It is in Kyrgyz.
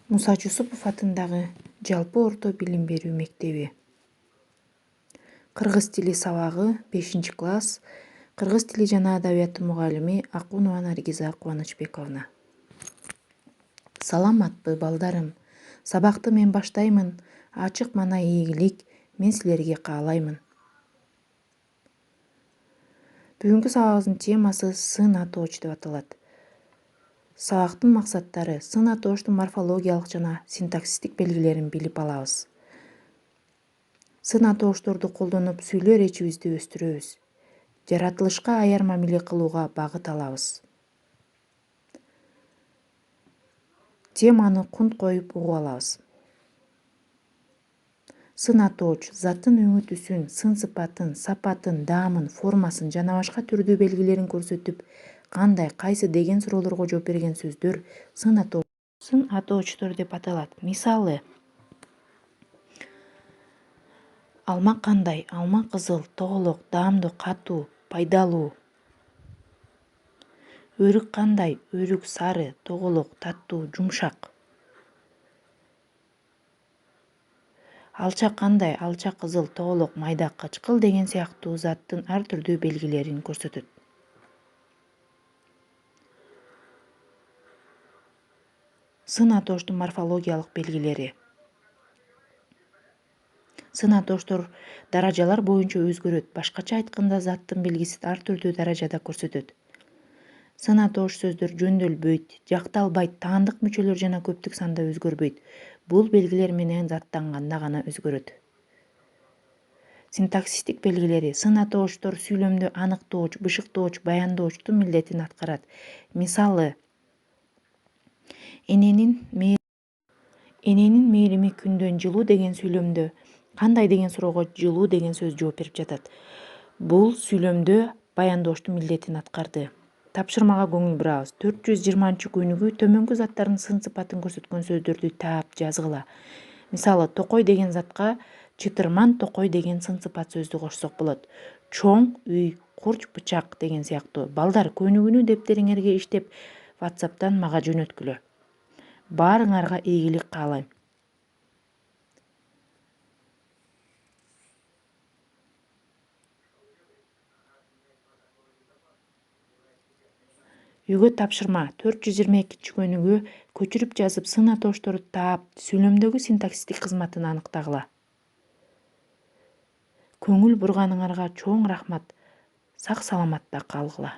Муса Жусупов атындагы жалпы орто билим берүү мектеби. Кыргыз тили сабагы 5-класс. Кыргыз тили жана адабияты мугалими Акунова Наргиза Кубанычбековна. Саламатпы балдарым. Сабакты мен баштаймын. Ачык мана ийгилик мен силерге каалаймын. Бүгүнкү сабагыбыздын темасы сын атооч деп аталат. Сабактын максаттары сын атооштун морфологиялык жана синтаксистик белгилерин билип алабыз. Сын атоошторду колдонуп сүйлөө речибизди өстүрөбүз. Жаратылышка аяр мамиле кылууга багыт алабыз. Теманы кунт коюп угуп алабыз. Сын атооч заттын өңү түсүн, сын сыпатын, сапатын, даамын, формасын жана башка түрдүү белгилерин көрсөтүп, кандай, кайсы деген суроолорго жооп берген сөздөр сын атоочтор деп аталат. Мисалы: алма кандай, алма кызыл, тоголок, даамдуу, катуу, пайдалуу. Өрүк кандай, өрүк сары, тоголок, таттуу, жумшак. Алча кандай, алча кызыл, тоголок, майда, кычкыл деген сыяктуу заттын ар түрдүү белгилерин көрсөтөт. Сын атооштун морфологиялык белгилери. Сын атооштор даражалар боюнча өзгөрөт. Башкача айтканда, заттын белгисин ар түрдүү даражада көрсөтөт. Сын атоош сөздөр жөндөөлбөйт, жакталбайт, таандык мүчөлөр жана көптүк санда өзгөрбөйт. Бул белгилер менен заттанганда гана өзгөрөт. Синтаксистик белгилери. Сын атооштор сүйлөмдү аныктооч, бышыктооч, баяндоочтун милдетин аткарат. Мисалы: эненин мээрими күндөн жылуу деген сүйлөмдө кандай деген суроого жылуу деген сөз жооп берип жатат. Бул сүйлөмдө баяндооштун милдетин аткарды. Тапшырмага көңүл бурабыз. 420-көнүгү төмөнкү заттардын сын сыпатын көрсөткөн сөздөрдү таап жазгыла. Мисалы: токой деген затка чытырман токой деген сын сыпат сөздү кошсок болот. Чоң үй, курч бычак деген сыяктуу. Балдар, көнүгүүнү дептериңерге иштеп WhatsApp'тан мага жөнөткүлө. Баарыңарга ийгилик каалайм. Үйгө тапшырма. 422-көнүгү көчүрүп жазып, сын атоошторду таап, сүйлөмдөгү синтаксистик кызматын аныктагыла. Көңүл бурганыңарга чоң рахмат. Сак саламатта калгыла.